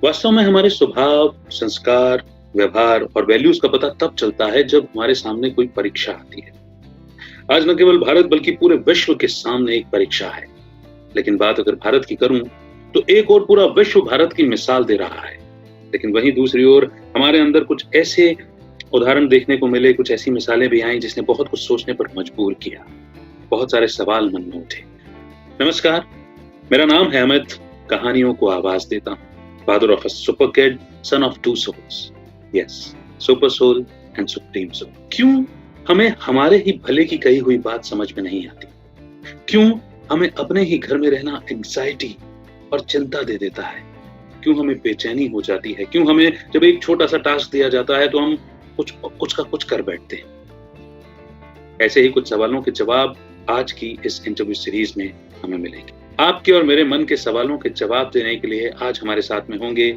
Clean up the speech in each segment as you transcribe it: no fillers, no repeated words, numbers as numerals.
वास्तव में हमारे स्वभाव, संस्कार, व्यवहार और वैल्यूज का पता तब चलता है जब हमारे सामने कोई परीक्षा आती है। आज न केवल भारत बल्कि पूरे विश्व के सामने एक परीक्षा है। लेकिन बात अगर भारत की करूं तो एक और पूरा विश्व भारत की मिसाल दे रहा है। लेकिन वहीं दूसरी ओर हमारे अंदर कुछ ऐसे उदाहरण देखने को मिले, कुछ ऐसी मिसालें भी आई जिसने बहुत कुछ सोचने पर मजबूर किया। बहुत सारे सवाल मन में उठे। नमस्कार, मेरा नाम है अमित। कहानियों को आवाज देता हूँ। Father of a super kid, son of two souls. Yes, super soul and supreme soul. क्यों हमें हमारे ही भले की कही हुई बात समझ में नहीं आती? क्यों हमें अपने ही घर में रहना एंग्जाइटी और चिंता दे देता है? क्यों हमें बेचैनी हो जाती है? क्यों हमें जब एक छोटा सा टास्क दिया जाता है तो हम कुछ कर बैठते हैं? ऐसे ही कुछ सवालों के जवाब आज की इस इंटरव्यू सीरीज में हमें मिलेंगे। आपके और मेरे मन के सवालों के जवाब देने के लिए आज हमारे साथ में होंगे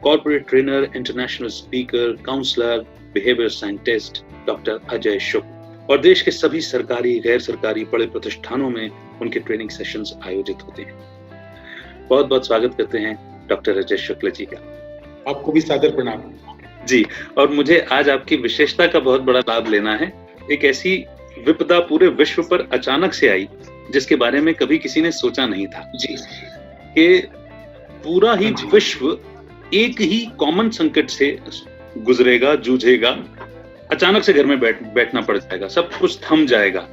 corporate trainer, international speaker, counsellor, behaviour scientist doctor Ajay Shukla. और देश के सभी सरकारी, गैर सरकारी बड़े प्रतिष्ठानों में उनके ट्रेनिंग सेशंस आयोजित होते हैं। बहुत बहुत स्वागत करते हैं डॉक्टर अजय शुक्ल जी का। आपको भी सादर प्रणाम जी। और मुझे आज आपकी विशेषता का बहुत बड़ा लाभ लेना है। एक ऐसी विपदा पूरे विश्व पर अचानक से आई जिसके बारे में कभी किसी ने सोचा नहीं था जी कि पूरा ही विश्व एक ही कॉमन संकट से गुजरेगा, जूझेगा। अचानक से घर में बैठना पड़ जाएगा, सब कुछ थम जाएगा।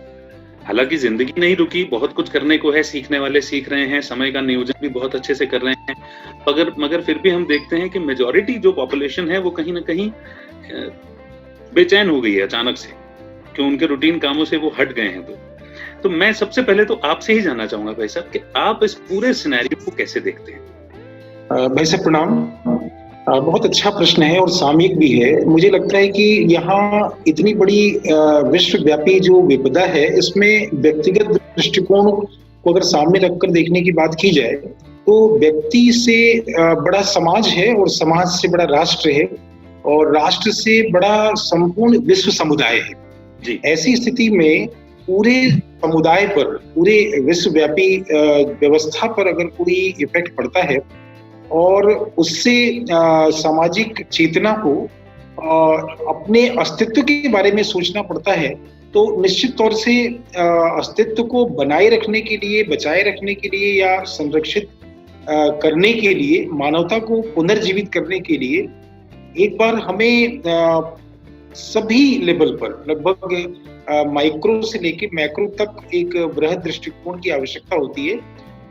हालांकि जिंदगी नहीं रुकी, बहुत कुछ करने को है, सीखने वाले सीख रहे हैं, समय का नियोजन भी बहुत अच्छे से कर रहे हैं। मगर फिर भी हम देखते हैं कि मेजॉरिटी जो पॉपुलेशन है वो कहीं ना कहीं बेचैन हो गई है अचानक से, कि उनके रूटीन कामों से वो हट गए हैं। तो मैं सबसे पहले तो आपसे ही जानना चाहूंगा भाई साहब कि आप इस पूरे सिनेरियो को कैसे देखते हैं? भाई साहब प्रणाम। बहुत अच्छा प्रश्न है और सामयिक भी है। मुझे लगता है कि यहाँ इतनी बड़ी विश्वव्यापी जो विपदा है, इसमें व्यक्तिगत दृष्टिकोण को अगर सामने रखकर देखने की बात की जाए तो व्यक्ति से बड़ा समाज है और समाज से बड़ा राष्ट्र है और राष्ट्र से बड़ा संपूर्ण विश्व समुदाय है जी। ऐसी स्थिति में पूरे समुदाय पर, पूरे विश्वव्यापी व्यवस्था पर अगर कोई इफेक्ट पड़ता है और उससे सामाजिक चेतना को अपने अस्तित्व के बारे में सोचना पड़ता है, तो निश्चित तौर से अस्तित्व को बनाए रखने के लिए, बचाए रखने के लिए या संरक्षित करने के लिए, मानवता को पुनर्जीवित करने के लिए एक बार हमें सभी लेवल पर, लगभग माइक्रो से लेकर मैक्रो तक एक बृहद दृष्टिकोण की आवश्यकता होती है।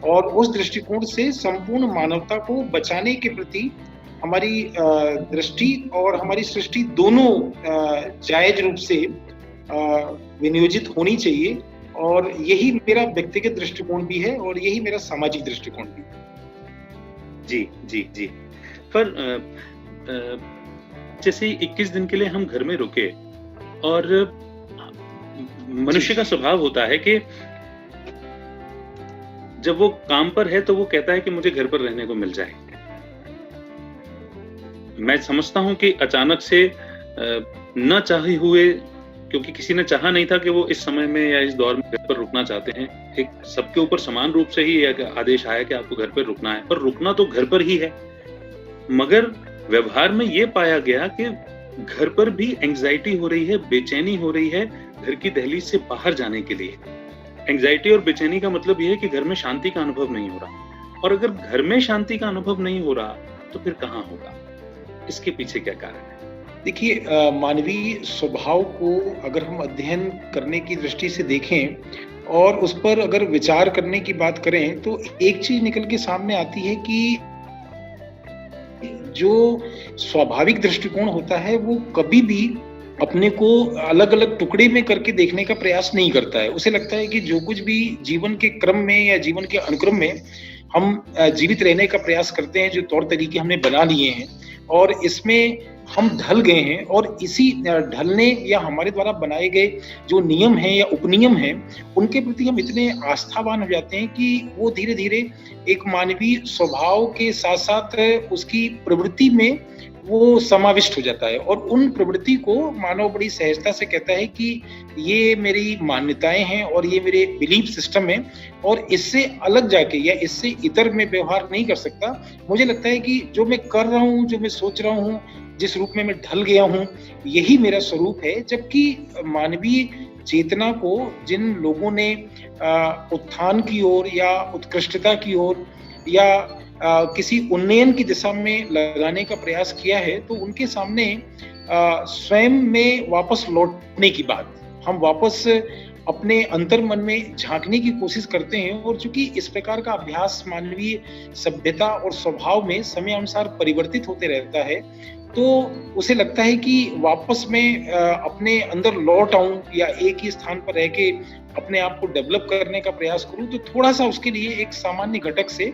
और उस दृष्टिकोण से संपूर्ण मानवता को बचाने के प्रति हमारी दृष्टि और हमारी सृष्टि दोनों जायज रूप से विनियोजित होनी चाहिए। और यही मेरा व्यक्तिगत दृष्टिकोण भी है और यही मेरा सामाजिक दृष्टिकोण भी है। जी जी जी। पर जैसे 21 दिन के लिए हम घर में रुके और मनुष्य का स्वभाव होता है कि जब वो काम पर है तो वो कहता है कि मुझे घर पर रहने को मिल जाए। मैं समझता हूं कि अचानक से न चाहे हुए, क्योंकि किसी ने चाहा नहीं था कि वो इस समय में या इस दौर में घर पर रुकना चाहते हैं। एक सबके ऊपर समान रूप से ही आदेश आया कि आपको घर पर रुकना है, पर रुकना तो घर पर ही है। मगर व्यवहार में ये पाया गया कि घर पर भी एंग्जाइटी हो रही है, बेचैनी हो रही है घर की दहलीज से बाहर जाने के लिए। एंग्जाइटी और बेचैनी का मतलब यह है कि घर में शांति का अनुभव नहीं हो रहा। और अगर घर में शांति का अनुभव नहीं हो रहा तो फिर कहाँ होगा? इसके पीछे क्या कारण है? देखिए, मानवीय स्वभाव को अगर हम अध्ययन करने की दृष्टि से देखें और उस पर अगर विचार करने की बात करें तो एक चीज निकल के सामने आती है कि जो स्वाभाविक दृष्टिकोण होता है वो कभी भी अपने को अलग अलग टुकड़े में करके देखने का प्रयास नहीं करता है। उसे लगता है कि जो कुछ भी जीवन के क्रम में या जीवन के अनुक्रम में हम जीवित रहने का प्रयास करते हैं, जो तौर तरीके हमने बना लिए हैं, और इसमें हम ढल गए हैं और इसी ढलने या हमारे द्वारा बनाए गए जो नियम हैं या उपनियम हैं, उनके प्रति हम इतने आस्थावान हो जाते हैं कि वो धीरे-धीरे एक मानवीय स्वभाव के साथ-साथ उसकी प्रवृत्ति में वो समाविष्ट हो जाता है और उन प्रवृत्ति को मानव बड़ी सहजता से कहता है कि ये मेरी मान्यताएँ हैं और ये मेरे बिलीफ सिस्टम है और इससे अलग जाके या इससे इतर मैं व्यवहार नहीं कर सकता। मुझे लगता है कि जो मैं कर रहा हूँ, जो मैं सोच रहा हूँ, जिस रूप में मैं ढल गया हूँ, यही मेरा स्वरूप है। जबकि मानवीय चेतना को जिन लोगों ने उत्थान की ओर या उत्कृष्टता की ओर या किसी उन्नयन की दिशा में लगाने का प्रयास किया है, तो उनके सामने स्वयं में वापस लौटने की बात, हम वापस अपने अंतर्मन में झांकने की कोशिश करते हैं और चूंकि इस प्रकार का अभ्यास मानवीय सभ्यता और स्वभाव में समय अनुसार परिवर्तित होते रहता है, तो उसे लगता है कि वापस मैं अपने अंदर लौट आऊं या एक ही स्थान पर रह के अपने आप को डेवलप करने का प्रयास करूं, तो थोड़ा सा उसके लिए एक सामान्य घटक से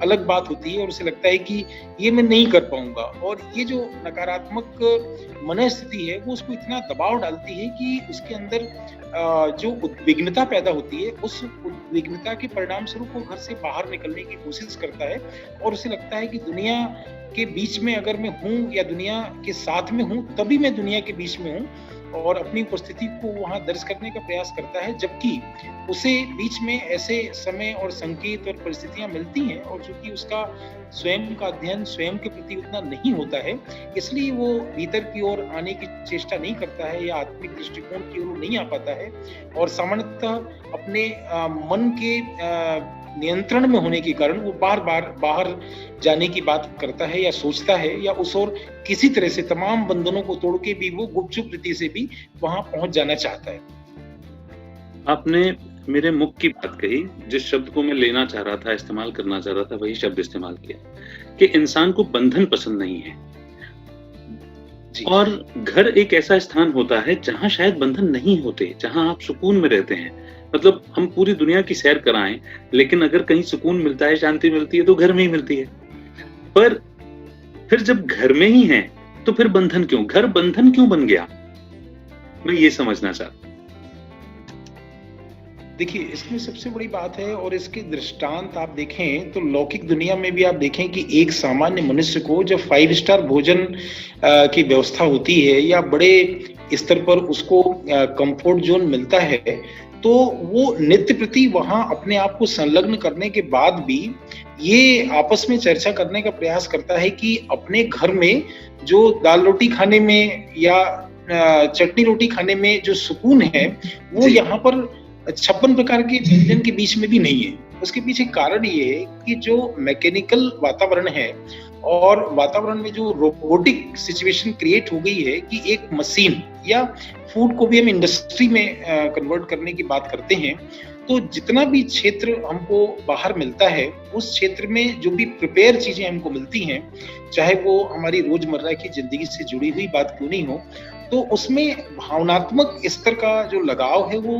अलग बात होती है और उसे लगता है कि ये मैं नहीं कर पाऊंगा। और ये जो नकारात्मक मनस्थिति है वो उसको इतना दबाव डालती है कि उसके अंदर जो उद्विग्नता पैदा होती है, उस उद्विग्नता के परिणाम स्वरूप वो घर से बाहर निकलने की कोशिश करता है और उसे लगता है कि दुनिया के बीच में अगर मैं हूँ या दुनिया के साथ में हूँ, तभी मैं दुनिया के बीच में हूँ और अपनी उपस्थिति को वहां दर्ज करने का प्रयास करता है। जबकि उसे बीच में ऐसे समय और संकेत और परिस्थितियां मिलती हैं और चूंकि उसका स्वयं का अध्ययन स्वयं के प्रति उतना नहीं होता है, इसलिए वो भीतर की ओर आने की चेष्टा नहीं करता है या आत्मिक दृष्टिकोण की ओर नहीं आ पाता है और सामान्यतः अपने मन के नियंत्रण में होने के कारण वो बार बार बाहर जाने की बात करता है या सोचता है या उस ओर किसी तरह से तमाम बंधनों को तोड़ के भी वो गुपचुप रीति से भी वहां पहुंच जाना चाहता है। आपने मेरे मुख की बात कही, जिस शब्द को मैं लेना चाह रहा था, इस्तेमाल करना चाह रहा था, वही शब्द इस्तेमाल किया कि इंसान को बंधन पसंद नहीं है। और घर एक ऐसा स्थान होता है जहां शायद बंधन नहीं होते, जहां आप सुकून में रहते हैं। मतलब हम पूरी दुनिया की सैर कराएं, लेकिन अगर कहीं सुकून मिलता है, शांति मिलती है, तो घर में ही मिलती है। पर फिर जब घर में ही है, तो फिर बंधन क्यों? घर बंधन क्यों बन गया? मैं ये समझना चाहता हूं। देखिए, इसमें सबसे बड़ी बात है और इसके दृष्टांत आप देखें तो लौकिक दुनिया में भी आप देखें कि एक सामान्य मनुष्य को जब 5 स्टार भोजन की व्यवस्था होती है या बड़े स्तर पर उसको कंफर्ट जोन मिलता है, तो वो नित्य प्रति वहां अपने आप को संलग्न करने के बाद भी ये आपस में चर्चा करने का प्रयास करता है कि अपने घर में जो दाल रोटी खाने में या चटनी रोटी खाने में जो सुकून है, वो यहाँ पर 56 प्रकार के व्यंजन के बीच में भी नहीं है। उसके पीछे कारण ये है कि जो मैकेनिकल वातावरण है और वातावरण में जो रोबोटिक सिचुएशन क्रिएट हो गई है कि एक मशीन या फूड को भी हम इंडस्ट्री में कन्वर्ट करने की बात करते हैं, तो जितना भी क्षेत्र हमको बाहर मिलता है, उस क्षेत्र में जो भी प्रिपेयर चीजें हमको मिलती हैं, चाहे वो हमारी रोजमर्रा की जिंदगी से जुड़ी हुई बात क्यों नहीं हो, तो उसमें भावनात्मक स्तर का जो लगाव है वो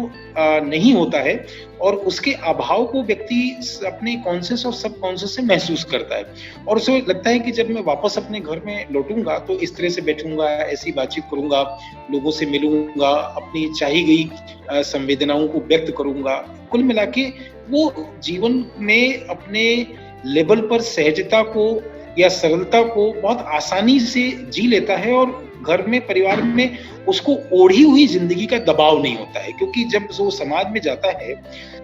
नहीं होता है और उसके अभाव को व्यक्ति अपने कॉन्शियस और सबकॉन्शियस से महसूस करता है और उसे लगता है कि जब मैं वापस अपने घर में लौटूंगा तो इस तरह से बैठूंगा, ऐसी बातचीत करूंगा, लोगों से मिलूंगा, अपनी चाही गई संवेदनाओं को व्यक्त करूंगा। कुल मिला के वो जीवन में अपने लेवल पर सहजता को या सरलता को बहुत आसानी से जी लेता है और घर में परिवार में उसको ओढ़ी हुई जिंदगी का दबाव नहीं होता है, क्योंकि जब वो समाज में जाता है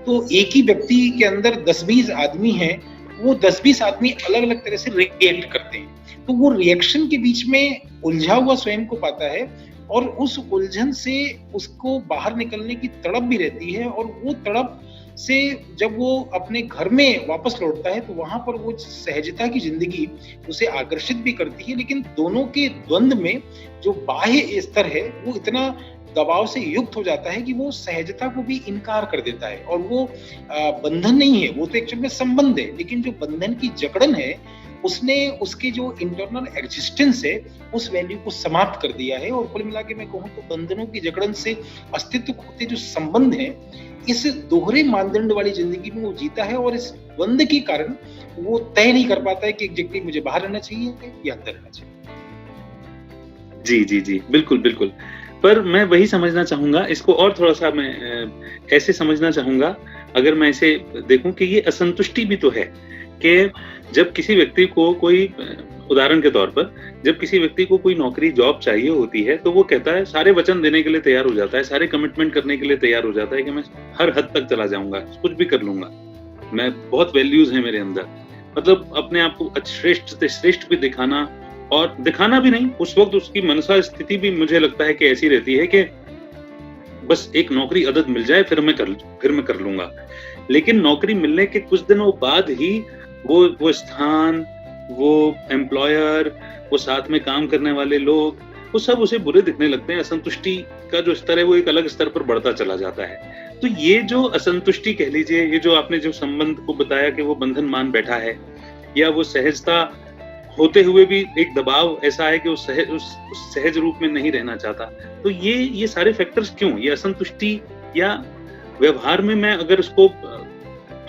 तो एक ही व्यक्ति के अंदर 10-20 आदमी हैं, वो 10-20 आदमी अलग अलग तरह से रिएक्ट करते हैं, तो वो रिएक्शन के बीच में उलझा हुआ स्वयं को पाता है और उस उलझन से उसको बाहर निकलने की तड़प भी रहती है और वो तड़प से जब वो अपने घर में वापस लौटता है तो वहां पर वो सहजता की जिंदगी उसे आकर्षित भी करती है, लेकिन दोनों के द्वंद्व में जो बाह्य स्तर है वो इतना दबाव से युक्त हो जाता है कि वो सहजता को भी इनकार कर देता है और वो बंधन नहीं है, वो तो एक्चुअल में संबंध है, लेकिन जो बंधन की जकड़न है उसने उसके जो इंटरनल एग्जिस्टेंस है उस वैल्यू को समाप्त कर दिया है। और कुल मिला के मैं कहूँ तो बंधनों की जकड़न से अस्तित्व खोते जो संबंध है, इस दोहरे मानदंड वाली जिंदगी में वो जीता है और इस द्वंद के कारण वो तय नहीं कर पाता है कि एग्जैक्टली मुझे बाहर रहना चाहिए या अंदर रहना चाहिए। जी, जी, जी। बिल्कुल, बिल्कुल। पर मैं वही समझना चाहूँगा, इसको और थोड़ा-सा मैं ऐसे समझना चाहूँगा, अगर मैं इसे देखूँ कि ये असंतुष्टि भी तो है, कि जब किसी व्यक्ति को कोई उदाहरण के तौर पर, जब किसी व्यक्ति को कोई नौकरी, जॉब चाहिए होती है, तो वो कहता है, सारे वचन देने के लिए तैयार हो जाता है, सारे कमिटमेंट करने के लिए तैयार हो जाता है कि मैं हर हद तक चला जाऊँगा, कुछ भी कर लूँगा। मैं बहुत वैल्यूज़ हैं मेरे अंदर। मतलब अपने आप को श्रेष्ठ से श्रेष्ठ भी दिखाना, और दिखाना भी नहीं, उस वक़्त उसकी मनसा स्थिति भी मुझे लगता है कि ऐसी रहती है कि बस एक नौकरी अदद मिल जाए, फिर मैं कर लूँगा। लेकिन नौकरी मिलने के कुछ दिनों बाद ही वो स्थान, वो एम्प्लॉयर, वो साथ में काम करने वाले लोग, वो सब उसे बुरे दिखने लगते हैं। असंतुष्टि का जो स्तर है वो एक अलग स्तर पर बढ़ता चला जाता है। तो ये जो असंतुष्टि कह लीजिए, ये जो आपने जो संबंध को बताया कि वो बंधन मान बैठा है, या वो सहजता होते हुए भी एक दबाव ऐसा है कि उस सहज रूप में नहीं रहना चाहता। तो ये सारे फैक्टर्स क्यों? ये असंतुष्टि, या व्यवहार में मैं अगर उसको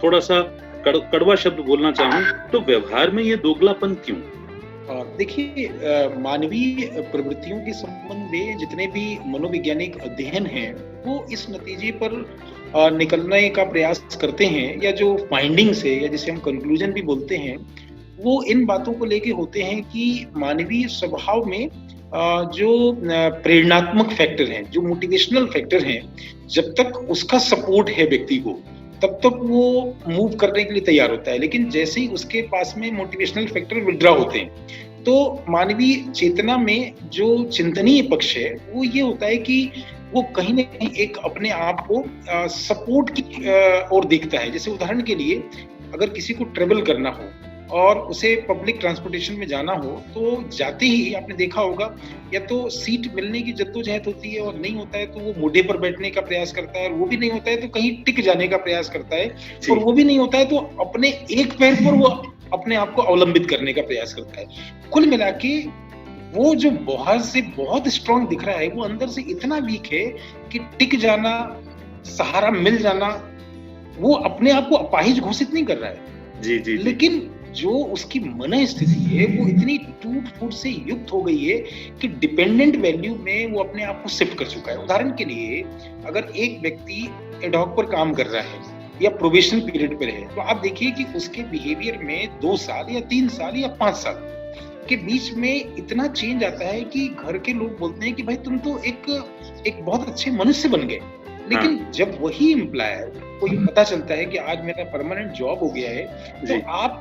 थोड़ा-सा कड़वा शब्द बोलना चाहूँ, तो व्यवहार में ये दोगलापन क्यों? देखिए, मानवीय प्रवृत्तियों के संबंध में जितने भी मनोवैज्ञानिक अध्ययन हैं, वो इस नतीजे पर निकलने का प्रयास करते हैं, या जो फाइंडिंग्स है, या जिसे हम कंक्लूजन भी बोलते हैं, वो इन बातों को लेके होते हैं कि मानवीय स्वभाव में जो प्रेरणात्मक फैक्टर हैं, जो मोटिवेशनल फैक्टर हैं, जब तक उसका सपोर्ट है व्यक्ति को, तब तक वो मूव करने के लिए तैयार होता है। लेकिन जैसे ही उसके पास में मोटिवेशनल फैक्टर विथड्रॉ होते हैं, तो मानवीय चेतना में जो चिंतनीय पक्ष है, वो ये होता है कि वो कहीं न कहीं एक अपने आप को सपोर्ट की ओर देखता है। जैसे उदाहरण के लिए, अगर किसी को ट्रैवल करना हो और उसे पब्लिक ट्रांसपोर्टेशन में जाना हो, तो जाते ही आपने देखा होगा, या तो सीट मिलने की जद्दोजहद होती है, और नहीं होता है तो वो मोढ़े पर बैठने का प्रयास करता है, और वो भी नहीं होता है तो कहीं टिक जाने का प्रयास करता है, और वो भी नहीं होता है तो अपने एक पैर पर वो अपने आप को अवलंबित करने का प्रयास करता है। कुल मिला के वो जो बाहर से बहुत स्ट्रांग दिख रहा है, वो अंदर से इतना वीक है कि टिक जाना, सहारा मिल जाना, वो अपने आप को अपाहिज घोषित नहीं कर रहा है। जी, जी, जी। लेकिन जो उसकी मन स्थिति है, वो इतनी टूट-फूट से युक्त हो गई है कि डिपेंडेंट वैल्यू में वो अपने आप को शिफ्ट कर चुका है। उदाहरण के लिए, अगर एक व्यक्ति एडहॉक पर काम कर रहा है या प्रोबेशन पीरियड पर है, तो आप देखिए कि उसके बिहेवियर में 2 साल या 3 साल या 5 साल के बीच में इतना चेंज आता है कि घर के लोग बोलते हैं कि भाई तुम तो एक बहुत अच्छे मनुष्य बन गए। लेकिन जब वही एम्प्लॉयर को ये पता चलता है कि आज मेरा परमानेंट जॉब हो गया है, तो आप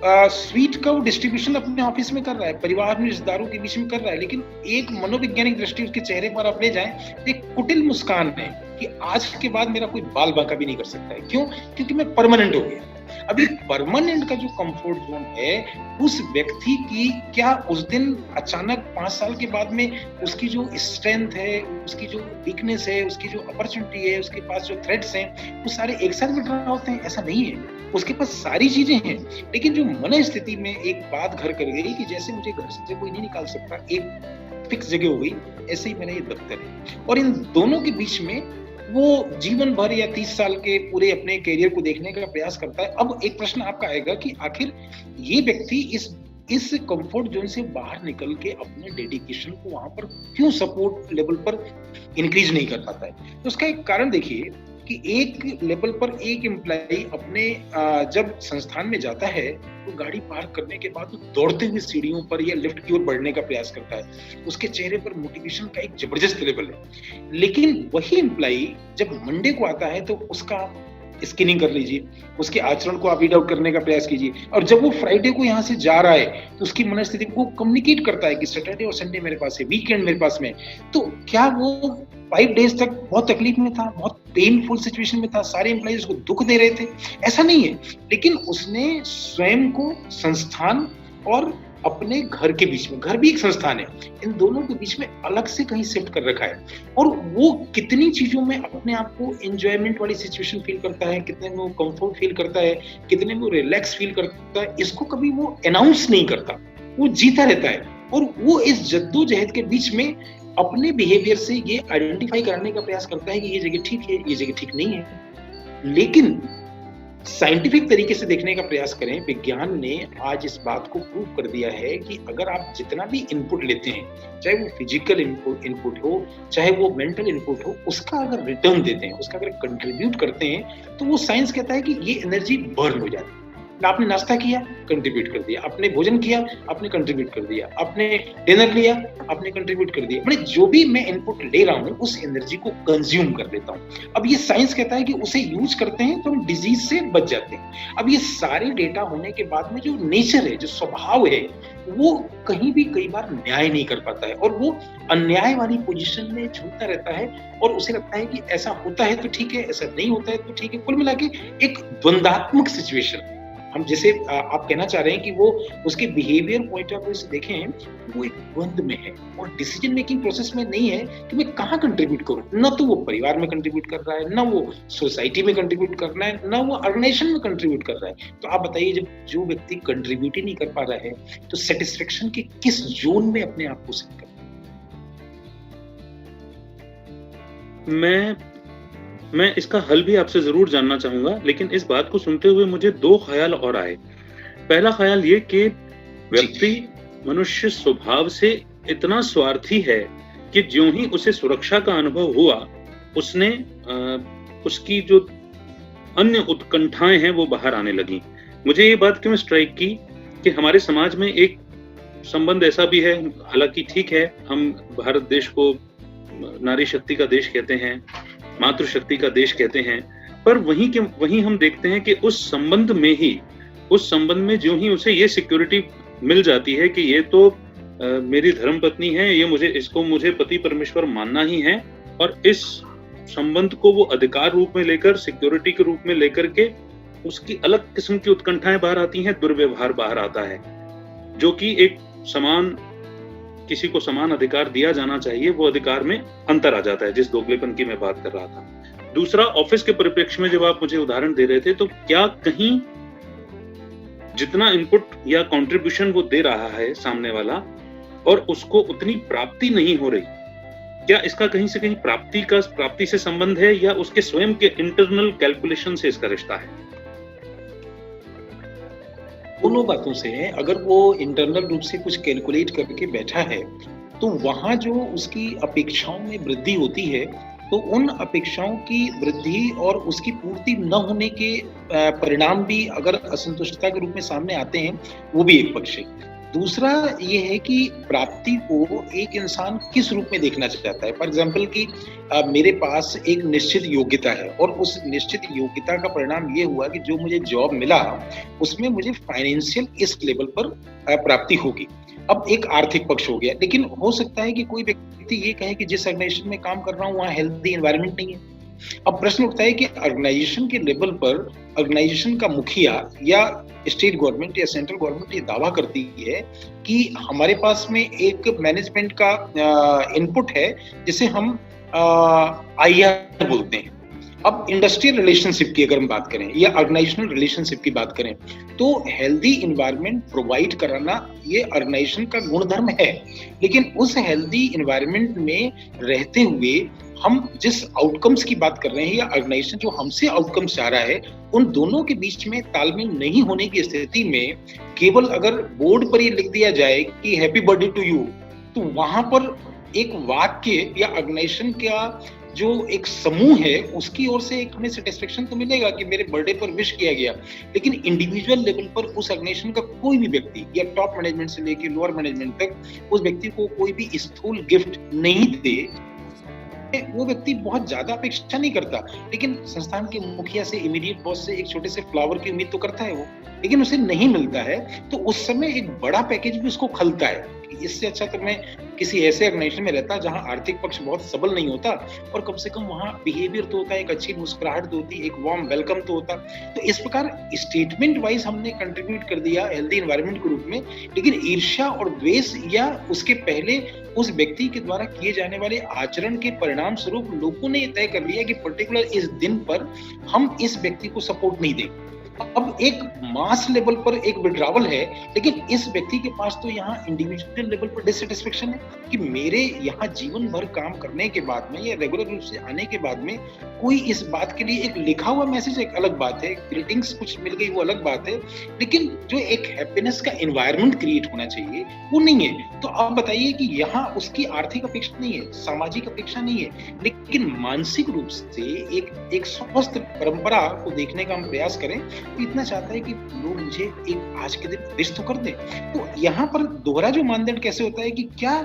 स्वीट का वो डिस्ट्रीब्यूशन अपने ऑफिस में कर रहा है, परिवार में, रिश्तेदारों के बीच में कर रहा है, लेकिन एक मनोवैज्ञानिक दृष्टि उसके चेहरे पर आप ले जाएं, तो एक कुटिल मुस्कान है कि आज के बाद मेरा कोई बाल बांका भी नहीं कर सकता है। क्यों? क्योंकि मैं परमानेंट हो गया। अभी परमानेंट का जो कंफर्ट जोन है, उस व्यक्ति की क्या उस दिन अचानक 5 साल के बाद में उसकी जो स्ट्रेंथ है, उसकी जो वीकनेस है, उसकी जो अपॉर्चुनिटी है, उसके पास जो थ्रेट्स हैं, वो सारे एक साथ विड्रॉ होते हैं? ऐसा नहीं है। उसके पास सारी चीजें हैं, लेकिन जो मन स्थिति में एक बात घर कर गई कि जैसे मुझे घर से कोई नहीं निकाल सकता, एक फिक्स जगह हो गई, ऐसे ही मेरा ये दफ्तर है। और इन दोनों के बीच में वो जीवन भर या 30 साल के पूरे अपने करियर को देखने का प्रयास करता है। अब एक प्रश्न आपका आएगा कि आखिर ये व्यक्ति इस कंफर्ट जोन से बाहर निकल के अपने डेडिकेशन को वहां पर क्यों सपोर्ट लेवल पर इंक्रीज नहीं कर पाता है? तो उसका एक कारण देखिए कि एक लेवल पर एक एम्प्लॉय अपने जब संस्थान में जाता है, तो गाड़ी पार्क करने के बाद दौड़ते हुए सीढ़ियों पर या लिफ्ट की ओर बढ़ने का प्रयास करता है। उसके चेहरे पर मोटिवेशन का एक जबरदस्त लेवल है। लेकिन वही एम्प्लॉय जब मंडे को आता है, तो उसका स्कैनिंग कर लीजिए, उसके आचरण को आप रीड आउट करने का प्रयास कीजिए, और जब वो फ्राइडे को यहाँ से जा रहा है, तो उसकी मनस्थिति को कम्युनिकेट करता है कि सैटरडे और संडे मेरे पास है, वीकेंड मेरे पास में। तो क्या वो 5 डेज तक बहुत तकलीफ में था, बहुत पेनफुल सिचुएशन में था, सारे एम्प्लॉइज को दुख दे रहे थे? ऐसा नहीं है। लेकिन उसने स्वयं को संस्थान और अपने घर के बीच में, घर भी एक संस्थान है, इन दोनों के बीच में अलग से कहीं शिफ्ट कर रखा है। और वो कितनी चीजों में अपने आप को एंजॉयमेंट वाली सिचुएशन फील करता है, कितने में वो कंफर्ट फील करता है, कितने में वो रिलैक्स फील करता है, इसको कभी वो अनाउंस नहीं करता, वो जीता रहता है। और वो इस जद्दोजहद के बीच में अपने बिहेवियर से ये आइडेंटिफाई करने का प्रयास करता है कि ये जगह ठीक है, ये जगह ठीक नहीं है। लेकिन साइंटिफिक तरीके से देखने का प्रयास करें, विज्ञान ने आज इस बात को प्रूव कर दिया है कि अगर आप जितना भी इनपुट लेते हैं, चाहे वो फिजिकल इनपुट हो, चाहे वो मेंटल इनपुट हो, उसका अगर रिटर्न देते हैं, उसका अगर कंट्रीब्यूट करते हैं, तो वो साइंस कहता है कि ये एनर्जी बर्न हो जाती है। आपने नाश्ता किया, कंट्रीब्यूट कर दिया, आपने भोजन किया, आपने कंट्रीब्यूट कर दिया, आपने डिनर लिया, आपने कंट्रीब्यूट कर दिया। मतलब जो भी मैं इनपुट ले रहा हूँ, उस एनर्जी को कंज्यूम कर लेता हूँ। अब ये साइंस कहता है कि उसे यूज करते हैं तो हम डिजीज से बच जाते हैं। अब ये सारे डेटा होने के बाद में जो नेचर है, जो स्वभाव है, वो कहीं भी कई बार न्याय नहीं कर पाता है और वो अन्याय वाली पोजीशन में झूलता रहता है और उसे लगता है कि ऐसा होता है तो ठीक है, ऐसा नहीं होता है तो ठीक है। कुल मिला के एक द्वंदात्मक सिचुएशन, हम जैसे आप कहना चाह रहे हैं कि वो उसके बिहेवियर पॉइंट ऑफ व्यू से देखें, वो एक द्वंद में है और डिसीजन मेकिंग प्रोसेस में नहीं है कि मैं कहाँ कंट्रीब्यूट करूँ। ना तो वो परिवार में कंट्रीब्यूट कर रहा है, ना वो सोसाइटी में कंट्रीब्यूट कर रहा है, ना वो ऑर्गेनाइजेशन में कंट्रीब्यूट कर रहा है। तो आप बताइए, जब जो व्यक्ति कंट्रीब्यूट ही नहीं कर पा रहा है, तो सेटिस्फेक्शन के किस जोन में अपने आप को सेट कर? मैं इसका हल भी आपसे ज़रूर जानना चाहूँगा, लेकिन इस बात को सुनते हुए मुझे 2 ख़्याल और आए। पहला ख़्याल ये कि व्यक्ति, मनुष्य स्वभाव से इतना स्वार्थी है कि ज्यों ही उसे सुरक्षा का अनुभव हुआ, उसने उसकी जो अन्य उत्कंठाएँ हैं वो बाहर आने लगीं। मुझे ये बात क्यों स्ट्राइक की कि हमारे समाज में एक संबंध ऐसा भी है, हालाँकि ठीक है, हम भारत देश को नारी शक्ति का देश कहते हैं, मातृशक्ति का देश कहते हैं, पर वहीं हम देखते हैं कि उस संबंध में ज्यों ही उसे ये सिक्योरिटी मिल जाती है कि ये तो मेरी धर्मपत्नी है, इसको मुझे पति परमेश्वर मानना ही है, और इस संबंध को वो अधिकार रूप में लेकर, सिक्योरिटी के रूप में लेकर के उसकी अलग किस्म की उत्कंठाएं बाहर आती हैं, दुर्व्यवहार बाहर आता है, जो कि एक किसी को समान अधिकार दिया जाना चाहिए, वो अधिकार में अंतर आ जाता है, जिस दोगलेपन की मैं बात कर रहा था। दूसरा, ऑफिस के परिप्रेक्ष्य में जब आप मुझे उदाहरण दे रहे थे, तो क्या कहीं जितना इनपुट या कंट्रीब्यूशन वो दे रहा है सामने वाला और उसको उतनी प्राप्ति नहीं हो रही, क्या इसका कहीं से कहीं प्राप्ति से संबंध है या उसके स्वयं के इंटरनल कैलकुलेशन से इसका रिश्ता है? दोनों बातों से है। अगर वो इंटरनल रूप से कुछ कैलकुलेट करके बैठा है, तो वहाँ जो उसकी अपेक्षाओं में वृद्धि होती है, तो उन अपेक्षाओं की वृद्धि और उसकी पूर्ति न होने के परिणाम भी अगर असंतुष्टता के रूप में सामने आते हैं, वो भी एक पक्ष है। दूसरा ये है कि प्राप्ति को एक इंसान किस रूप में देखना चाहता है। फॉर एग्जाम्पल कि मेरे पास एक निश्चित योग्यता है और उस निश्चित योग्यता का परिणाम ये हुआ कि जो मुझे जॉब मिला, उसमें मुझे फाइनेंशियल इस लेवल पर प्राप्ति होगी। अब एक आर्थिक पक्ष हो गया, लेकिन हो सकता है कि कोई व्यक्ति ये कहे कि जिस ऑर्गेनाइजेशन में काम कर रहा हूँ वहाँ हेल्दी एनवायरनमेंट नहीं है। अब प्रश्न उठता है कि ऑर्गेनाइजेशन के लेवल पर ऑर्गेनाइजेशन का मुखिया या स्टेट गवर्नमेंट या सेंट्रल गवर्नमेंट ये दावा करती है कि हमारे पास में एक मैनेजमेंट का इनपुट है, जिसे हम IR बोलते हैं। अब इंडस्ट्रियल रिलेशनशिप की अगर हम बात करें या ऑर्गेनाइजेशनल रिलेशनशिप की बात करें, तो हेल्दी एनवायरनमेंट प्रोवाइड कराना ये ऑर्गेनाइजेशन का गुणधर्म है, लेकिन उस हेल्दी एनवायरनमेंट में रहते हुए हम जिस आउटकम्स की बात कर रहे हैं या ऑर्गेनाइजेशन जो हमसे आउटकम्स चाह रहा है, उन दोनों के बीच में तालमेल नहीं होने की स्थिति में केवल अगर बोर्ड पर ये लिख दिया जाए कि हैप्पी बर्थडे टू यू, तो वहां पर एक वाक्य या ऑर्गेनाइजेशन का जो एक समूह है उसकी ओर से एक हमें सेटिस्फेक्शन तो मिलेगा कि मेरे बर्थडे पर विश किया गया, लेकिन इंडिविजुअल लेवल पर उस ऑर्गेनाइजेशन का कोई भी व्यक्ति या टॉप मैनेजमेंट से लेकर लोअर मैनेजमेंट तक उस व्यक्ति को कोई भी स्थूल गिफ्ट नहीं दे, वो व्यक्ति बहुत ज्यादा अपेक्षा नहीं करता, लेकिन संस्थान के मुखिया से, इमीडिएट बॉस से एक छोटे से फ्लावर की उम्मीद तो करता है वो, लेकिन उसे नहीं मिलता है, तो उस समय एक बड़ा पैकेज भी उसको खलता है। इससे अच्छा तो मैं किसी ऐसे ऑर्गेनाइजेशन में रहता जहां आर्थिक पक्ष बहुत सबल नहीं होता और कम से कम वहां बिहेवियर तो होता है, एक अच्छी मुस्कुराहट तो होती, एक वार्म वेलकम तो होता। तो इस प्रकार स्टेटमेंट वाइज हमने कंट्रीब्यूट कर दिया हेल्दी एनवायरनमेंट के रूप में, लेकिन ईर्ष्या और द्वेष या उसके पहले उस व्यक्ति के द्वारा किए जाने वाले आचरण के परिणाम स्वरूप लोगों ने तय कर लिया कि पर्टिकुलर इस दिन पर हम इस व्यक्ति को सपोर्ट नहीं देंगे। अब एक मास लेवल पर एक विड्रॉवल है, लेकिन इस व्यक्ति के पास तो यहाँ इंडिविजुअल लेवल पर डिससैटिस्फैक्शन है कि मेरे यहाँ जीवन भर काम करने के बाद में या रेगुलर रूप से आने के बाद में कोई इस बात के लिए एक लिखा हुआ मैसेज एक अलग बात है, ग्रीटिंग्स कुछ मिल गई वो अलग बात है, लेकिन जो एक हैप्पीनेस का एनवायरनमेंट क्रिएट होना चाहिए वो नहीं है। तो आप बताइए कि यहाँ उसकी आर्थिक अपेक्षा नहीं है, सामाजिक अपेक्षा नहीं है, लेकिन मानसिक रूप से एक स्वस्थ परंपरा को देखने का हम प्रयास करें तो इतना चाहता है कि लोग मुझे एक आज के दिन विश तो कर दें। तो यहाँ पर दोहरा जो मानदंड कैसे होता है कि क्या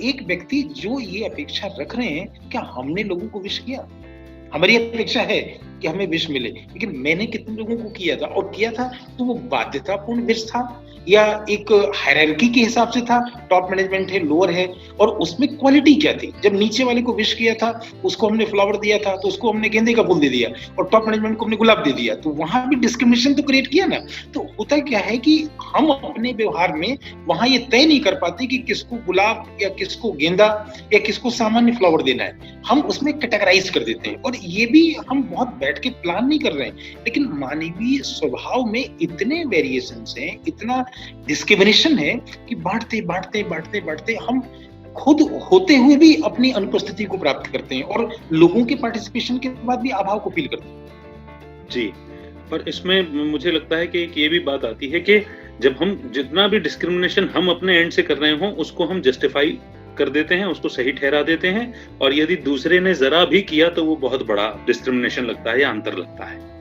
एक व्यक्ति जो ये अपेक्षा रख रहे हैं, क्या हमने लोगों को विश किया? हमारी अपेक्षा है कि हमें विश मिले, लेकिन मैंने कितने लोगों को किया था, और किया था तो वो बाध्यतापूर्ण विश था या एक हायरार्की के हिसाब से था, टॉप मैनेजमेंट है, लोअर है, और उसमें क्वालिटी क्या थी? जब नीचे वाले को विश किया था, उसको हमने फ्लावर दिया था, तो उसको हमने गेंदे का फूल दे दिया, और टॉप मैनेजमेंट को हमने गुलाब दे दिया, तो वहां भी डिस्क्रिमिनेशन तो क्रिएट किया ना। तो होता क्या है कि हम अपने व्यवहार में वहां ये तय नहीं कर पाते कि किसको गुलाब या किसको गेंदा या किसको सामान्य फ्लावर देना है, हम उसमें कैटेगराइज कर देते हैं, और ये भी हम बहुत बैठ के प्लान नहीं कर रहे हैं। लेकिन मानवीय स्वभाव में इतने वेरिएशंस हैं, इतना डिस्क्रिमिनेशन है कि बांटते बांटते बांटते बांटते हम खुद होते हुए भी अपनी अनुपस्थिति को प्राप्त करते हैं और लोगों के पार्टिसिपेशन के बाद भी अभाव को फील करते हैं। जी, पर इसमें मुझे लगता है कि एक ये भी बात आती है कि जब हम जितना भी डिस्क्रिमिनेशन हम अपने एंड से कर रहे हों, उसको हम जस्टिफाई कर देते हैं, उसको सही ठहरा देते हैं, और यदि दूसरे ने जरा भी किया तो वो बहुत बड़ा डिस्क्रिमिनेशन लगता है या अंतर लगता है।